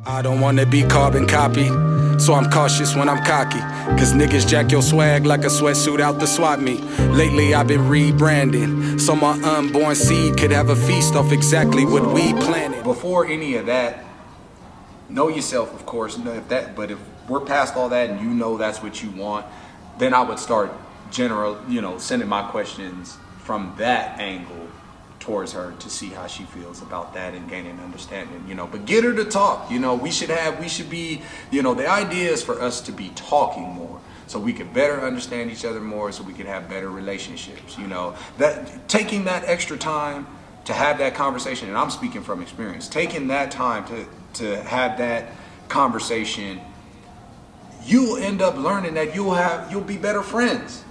I don't wanna be carbon copy, so I'm cautious when I'm cocky. Cause niggas jack your swag like a sweatsuit out the swap meet. Lately I've been rebranding, so my unborn seed could have a feast off exactly what we planted. Before any of that, know yourself, of course. But if we're past all that and you know that's what you want, then I would start sending my questions from that angle towards her to see how she feels about that and gaining understanding, but get her to talk. We should be, the idea is for us to be talking more so we can better understand each other more, so we can have better relationships. That taking that extra time to have that conversation, and I'm speaking from experience, taking that time to have that conversation, you'll end up learning that you'll be better friends.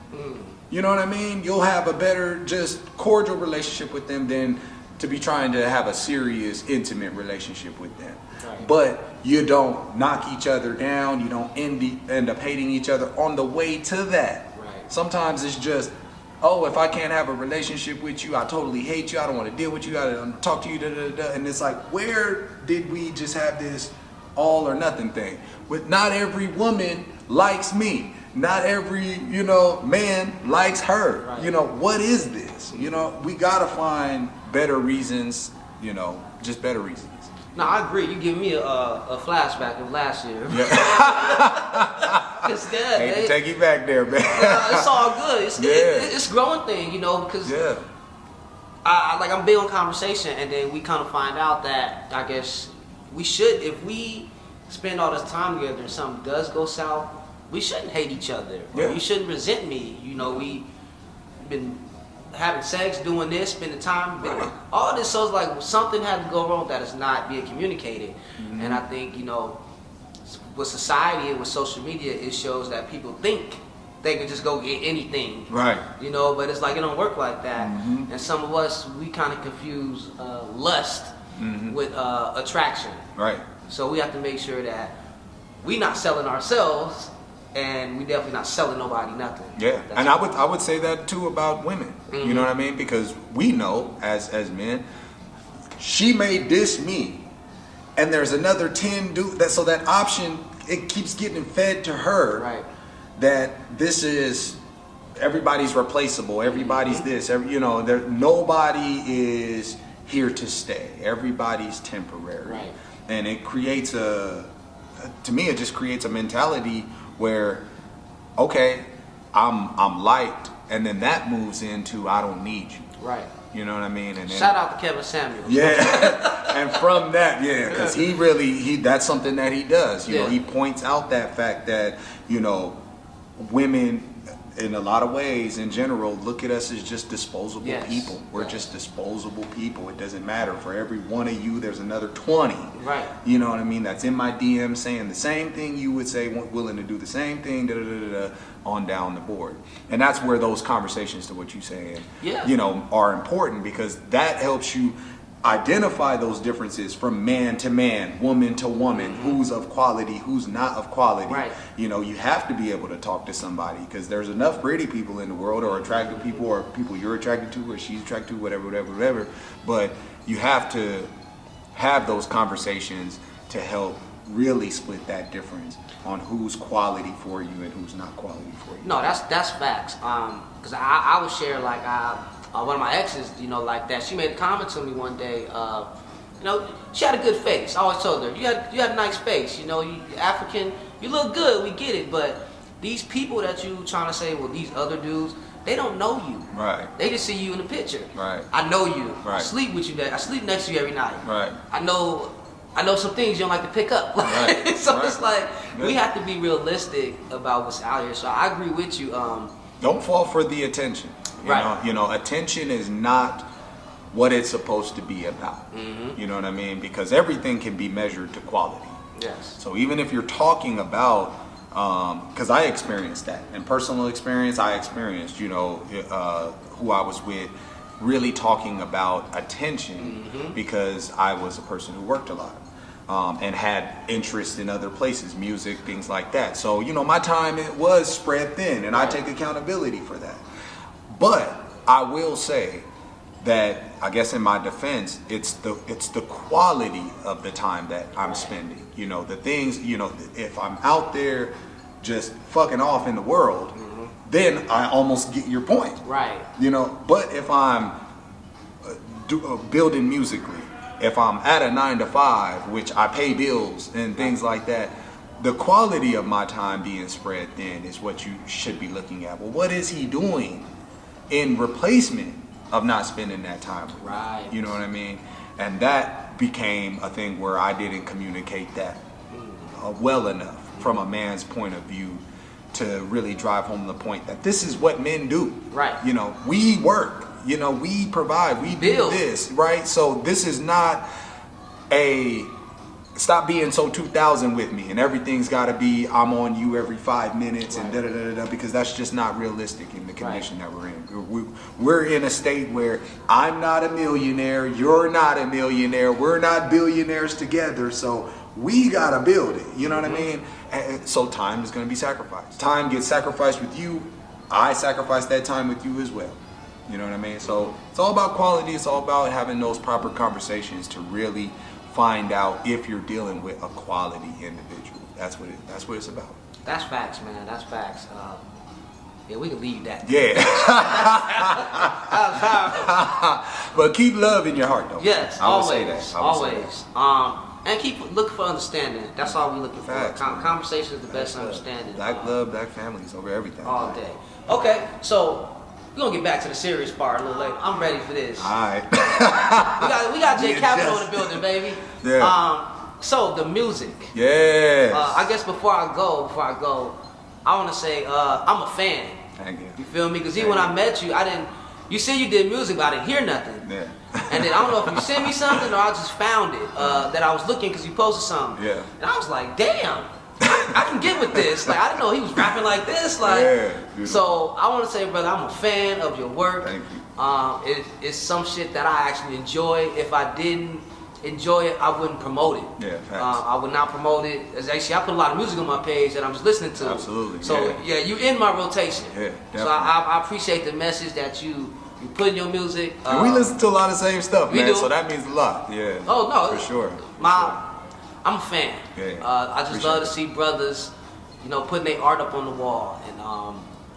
You know what I mean? You'll have a better, just cordial relationship with them than to be trying to have a serious, intimate relationship with them. Right. But you don't knock each other down. You don't end up hating each other on the way to that. Right. Sometimes it's just, if I can't have a relationship with you, I totally hate you. I don't want to deal with you. I don't talk to you. And it's like, where did we just have this all or nothing thing? With not every woman likes me. Not every, man likes her. Right. What is this? We gotta find better reasons, just better reasons. No, I agree. You give me a flashback of last year. Yeah. Hate to take you back there, man. It's all good. It's a growing thing, because I'm big on conversation, and then we kind of find out that I guess we should, if we spend all this time together and something does go south, we shouldn't hate each other. Yeah. You shouldn't resent me. We've been having sex, doing this, spending time. All this shows like something had to go wrong that is not being communicated. Mm-hmm. And I think, with society and with social media, it shows that people think they can just go get anything. Right. But it's like it don't work like that. Mm-hmm. And some of us, we kind of confuse lust with attraction. Right. So we have to make sure that we not selling ourselves, and we definitely not selling nobody nothing. Yeah, and I would say that too about women. Mm-hmm. You know what I mean? Because we know as men, she may diss me, and there's another 10 so that option, it keeps getting fed to her. Right. That this is, everybody's replaceable. Everybody's this. Nobody is here to stay. Everybody's temporary. Right. And it creates to me, it just creates a mentality where, okay, I'm liked, and then that moves into I don't need you. Right. You know what I mean? And then, shout out to Kevin Samuels. Yeah. And from that, because he that's something that he does. He points out that fact that, women in a lot of ways in general look at us as just disposable people. We're just disposable people. It doesn't matter. For every one of you, there's another 20. Right. You know what I mean? That's in my DM saying the same thing you would say, willing to do the same thing, on down the board. And that's where those conversations, to what you're saying, are important, because that helps you identify those differences from man to man, woman to woman, who's of quality, who's not of quality. Right. You have to be able to talk to somebody, because there's enough pretty people in the world, or attractive people, or people you're attracted to, or she's attracted to, whatever. But you have to have those conversations to help really split that difference on who's quality for you and who's not quality for you. No, that's facts. Because I would share one of my exes, like that. She made a comment to me one day. She had a good face. I always told her, you had a nice face. You African, you look good. We get it. But these people that you trying to say, well, these other dudes, they don't know you. Right. They just see you in the picture. Right. I know you. Right. I sleep with you. I sleep next to you every night. Right. I know some things you don't like to pick up. Right. So it's like we have to be realistic about what's out here. So I agree with you. Don't fall for the attention. Attention is not what it's supposed to be about. Mm-hmm. You know what I mean? Because everything can be measured to quality. Yes. So even if you're talking about, because I experienced that in personal experience, I experienced, who I was with, really talking about attention, because I was a person who worked a lot. And had interest in other places, music, things like that. So, my time, it was spread thin, and I take accountability for that. But I will say that I guess in my defense, it's the quality of the time that I'm spending. You know, the things, you know, if I'm out there just fucking off in the world, then I almost get your point. Right. You know, but if I'm building musically, if I'm at a 9 to 5, which I pay bills and things like that, the quality of my time being spread thin is what you should be looking at. Well, what is he doing in replacement of not spending that time with right. me? You know what I mean? And that became a thing where I didn't communicate that well enough from a man's point of view to really drive home the point that this is what men do. Right. You know, we work, you know, we provide, we build. Do this, right? So this is not a stop being so 2000 with me and everything's got to be I'm on you every 5 minutes and da-da-da-da-da, because that's just not realistic in the condition that we're in. We're in a state where I'm not a millionaire, you're not a millionaire, we're not billionaires together, so we got to build it, you know what I mean? And so time is going to be sacrificed. Time gets sacrificed with you, I sacrifice that time with you as well. You know what I mean? So it's all about quality, it's all about having those proper conversations to really find out if you're dealing with a quality individual. That's what it's about. That's facts, man. That's facts. Yeah, we can leave that. Yeah. But keep love in your heart, though. Yes, I would always. say that. Always. And keep looking for understanding. That's all we're looking Facts, for. man. Conversation is the best understanding. Black love, black families over everything. All day. Okay, so we're gonna get back to the serious part a little later. I'm ready for this. All right. we got J.Capital in the building, baby. Yeah. So the music. Yes. I guess before I go, I want to say I'm a fan. Thank you. You feel me? Because even when I met you, I didn't. You said you did music, but I didn't hear nothing. Yeah. And then I don't know if you sent me something or I just found it that I was looking because you posted something. Yeah. And I was like, damn, I can get with this. Like I didn't know he was rapping like this. Like. Yeah. So I want to say, brother, I'm a fan of your work. Thank you. It's some shit that I actually enjoy. If I didn't enjoy it, I wouldn't promote it. Yeah, facts. I would not promote it. As actually, I put a lot of music on my page that I'm just listening to. Absolutely. So yeah, you in my rotation. Yeah, definitely. So I appreciate the message that you put in your music. And we listen to a lot of the same stuff, we man. do. So that means a lot. Yeah. Oh no, For sure. I'm a fan. Yeah. I just Appreciate love to it. see brothers, putting their art up on the wall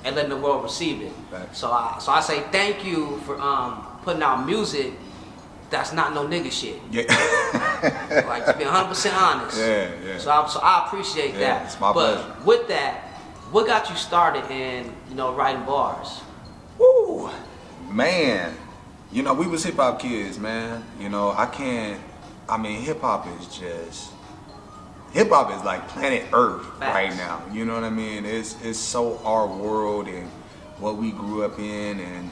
and letting the world receive it. Facts. So I say thank you for putting out music that's not no nigga shit. Yeah. Like to be 100% honest. Yeah. So I appreciate that. It's my but pleasure. with that, what got you started in writing bars? Woo, man. We was hip hop kids, man. Hip hop is like planet Earth right Facts. now. You know what I mean? It's so our world and what we grew up in, and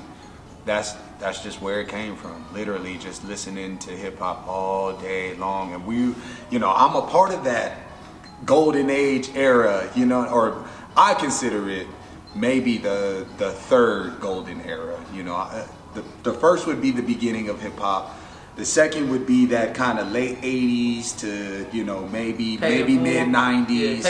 that's just where it came from. Literally just listening to hip hop all day long. And I'm a part of that golden age era, or I consider it maybe the third golden era. The first would be the beginning of hip hop. The second would be that kind of late 80s to, maybe mid 90s.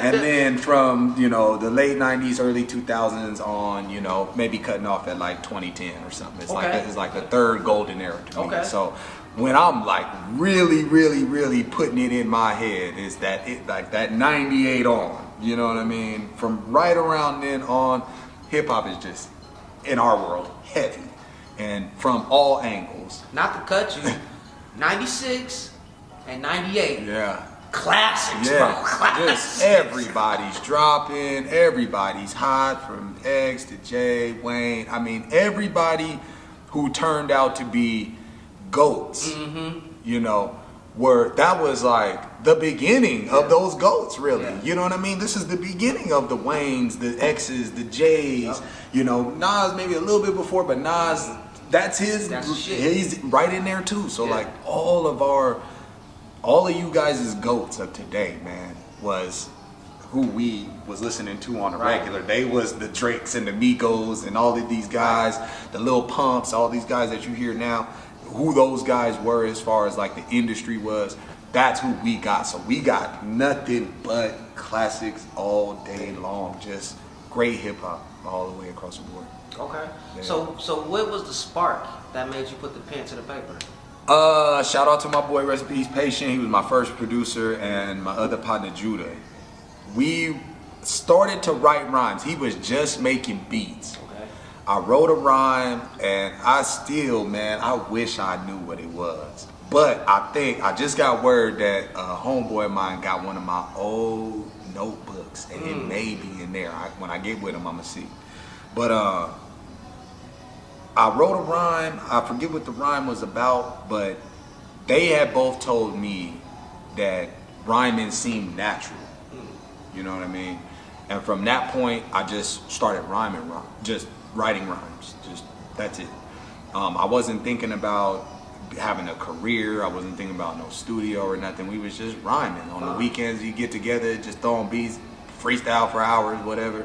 And then from, the late 90s, early 2000s on, maybe cutting off at like 2010 or something. It's like the third golden era to me. Okay. So when I'm like really, really, really putting it in my head is that 98 on, you know what I mean? From right around then on, hip hop is just, in our world, heavy. And from all angles. Not to cut you, 96 and 98. Yeah. Classics, Yeah. bro. Classics. Just everybody's dropping. Everybody's hot, from X to J, Wayne. Everybody who turned out to be GOATs, that was like the beginning of those GOATs, really. Yeah. You know what I mean? This is the beginning of the Waynes, the X's, the J's. Yep. Nas maybe a little bit before, but Nas, that's his shit. He's right in there too. So like all of you guys' GOATs of today, man, was who we was listening to on a regular. They was the Drakes and the Migos and all of these guys, the Lil Pumps, all these guys that you hear now, who those guys were as far as like the industry was. That's who we got. So we got nothing but classics all day long. Just great hip hop all the way across the board. Okay. Yeah. So what was the spark that made you put the pen to the paper? Shout out to my boy Recipes Patient. He was my first producer, and my other partner Judah. We started to write rhymes. He was just making beats. Okay. I wrote a rhyme, and I still, man, I wish I knew what it was. But I think I just got word that a homeboy of mine got one of my old notebooks, and it may be in there. When I get with him, I'ma see. But I wrote a rhyme. I forget what the rhyme was about, but they had both told me that rhyming seemed natural. You know what I mean? And from that point, I just started just writing rhymes. Just that's it. I wasn't thinking about having a career. I wasn't thinking about no studio or nothing. We was just rhyming. On the weekends, you get together, just throwing beats, freestyle for hours, whatever.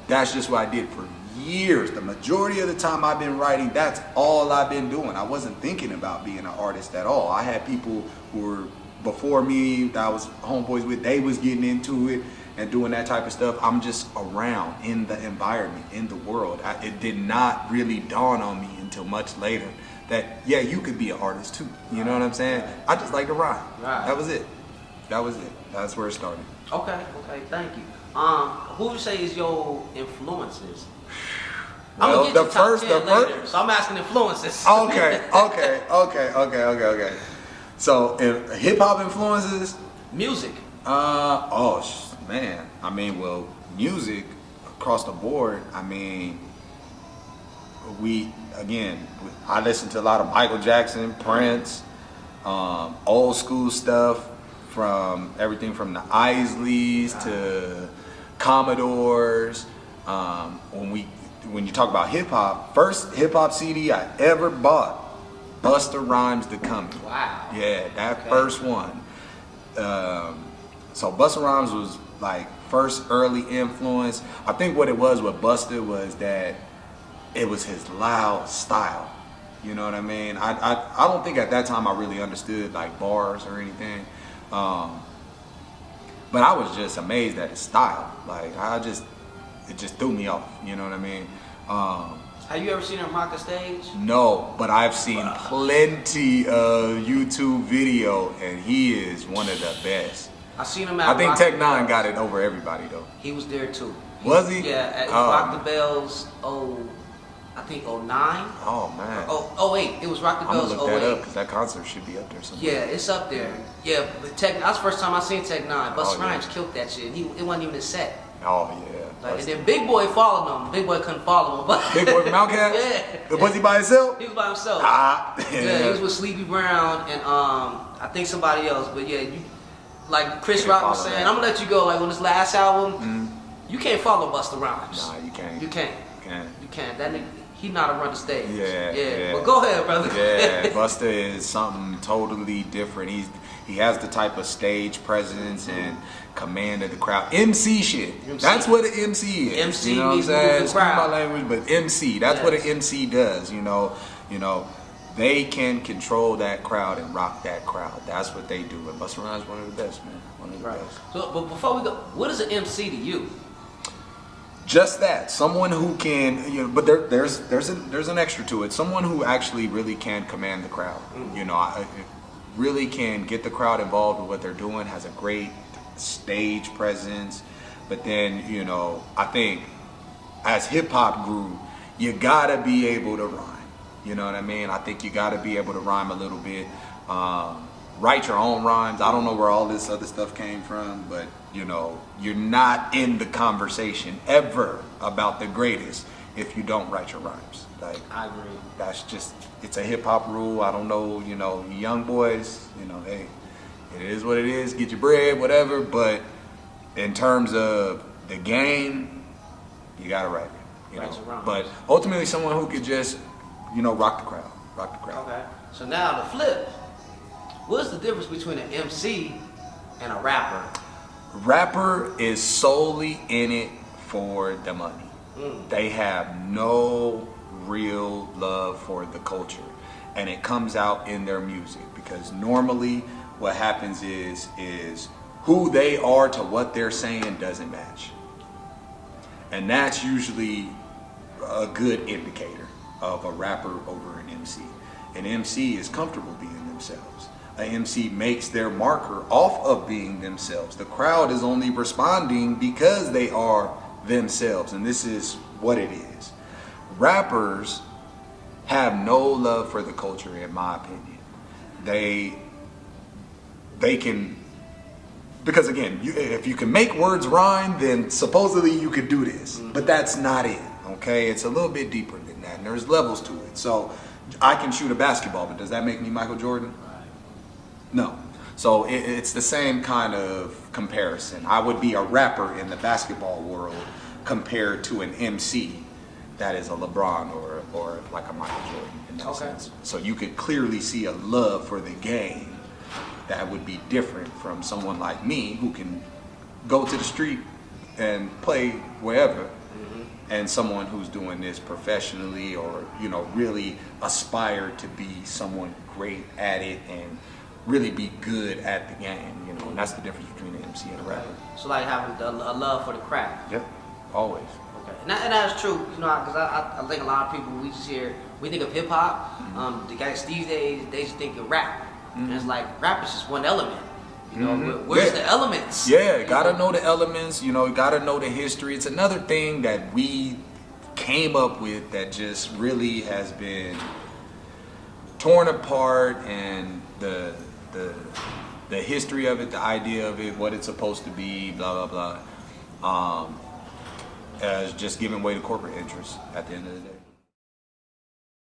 That's just what I did for years. The majority of the time I've been writing, that's all I've been doing. I wasn't thinking about being an artist at all. I had people who were before me that I was homeboys with, they was getting into it and doing that type of stuff. I'm just around in the environment, in the world. It did not really dawn on me until much later that, yeah, you could be an artist too. You know what I'm saying? I just like to rhyme. Right. That was it. That's where it started. Okay, thank you. Who would you say is your influences? Well, I'm gonna get the you top first- 10 the first- later, so I'm asking influences. Okay. So, hip hop influences. Music. Man. I mean, well, music across the board. I mean, I listen to a lot of Michael Jackson, Prince, old school stuff, from everything from the Isleys to Commodores. When you talk about hip hop, first hip hop CD I ever bought, Busta Rhymes The Coming. Wow. Yeah, that first one. So Busta Rhymes was like first early influence. I think what it was with Busta was that it was his loud style. You know what I mean? I don't think at that time I really understood like bars or anything. But I was just amazed at his style. Like it just threw me off. You know what I mean? Have you ever seen him rock a stage? No, but I've seen plenty of YouTube video, and he is one of the best. I seen him at I think Rock Tech the Nine Bells. got it over everybody though. He was there too. Was he? Yeah, at Oh. Rock the Bells. I think 09. Oh man. Oh wait, it was Rock the I'm Bells. gonna look that 08. up because that concert should be up there somewhere. Yeah, it's up there. Yeah, but that's the first time I seen Tech Nine. Busta Rhymes killed that shit. It wasn't even his set. Oh yeah. Like, and then Big Boy followed him. Big Boy couldn't follow him. But Big Boy from Outkast? Yeah. Was he by himself? He was by himself. Yeah. He was with Sleepy Brown and I think somebody else. But yeah, like Chris Can't Rock was follow saying, that. I'm gonna let you go. Like on this last album, you can't follow Busta Rhymes. Nah, you can't. You can't. Can't. You can't. That nigga, he not a run the stage. Yeah. But go ahead, brother. Yeah, Busta is something totally different. He has the type of stage presence and command of the crowd. MC shit. That's what an MC is. MC you know what I'm means saying? move the Excuse my crowd. language, but MC. That's what an MC does. You know, they can control that crowd and rock that crowd. That's what they do. And Busta Rhymes is one of the best, man. One of the best. So, but before we go, what is an MC to you? Just that, someone who can, but there's an extra to it. Someone who actually really can command the crowd. Really can get the crowd involved with what they're doing. Has a great stage presence. But then, I think as hip hop grew, you gotta be able to rhyme. You know what I mean? I think you gotta be able to rhyme a little bit. Write your own rhymes. I don't know where all this other stuff came from, but you're not in the conversation ever about the greatest if you don't write your rhymes. Like, I agree. That's just, it's a hip hop rule. I don't know, young boys, hey, it is what it is. Get your bread, whatever. But in terms of the game, you gotta write it. Write your rhymes. But ultimately, someone who could just, rock the crowd. Okay. So now the flip. What's the difference between an MC and a rapper? Rapper is solely in it for the money. They have no real love for the culture, and it comes out in their music, because normally what happens is who they are to what they're saying doesn't match, and that's usually a good indicator of a rapper over an MC. An MC is comfortable being themselves. An MC makes their marker off of being themselves. The crowd is only responding because they are themselves, and this is what it is. Rappers have no love for the culture, in my opinion. They can, because again, if you can make words rhyme, then supposedly you could do this, but that's not it. Okay, it's a little bit deeper than that, and there's levels to it. So I can shoot a basketball, but does that make me Michael Jordan? No. So it's the same kind of comparison. I would be a rapper in the basketball world compared to an MC that is a LeBron or like a Michael Jordan in that sense. So you could clearly see a love for the game that would be different from someone like me who can go to the street and play wherever, and someone who's doing this professionally or, you know, really aspire to be someone great at it and really be good at the game, you know, and that's the difference between an MC and a rapper. So like having a love for the craft. Yep, always. Okay, and that's true, you know, because I think a lot of people, we think of hip hop, the guys these days, they just think of rap. And it's like, rap is just one element. You know, where's the elements? Yeah, gotta know the elements, you know, gotta know the history. It's another thing that we came up with that just really has been torn apart, and the history of it, the idea of it, what it's supposed to be, blah, blah, blah, as just giving way to corporate interests at the end of the day.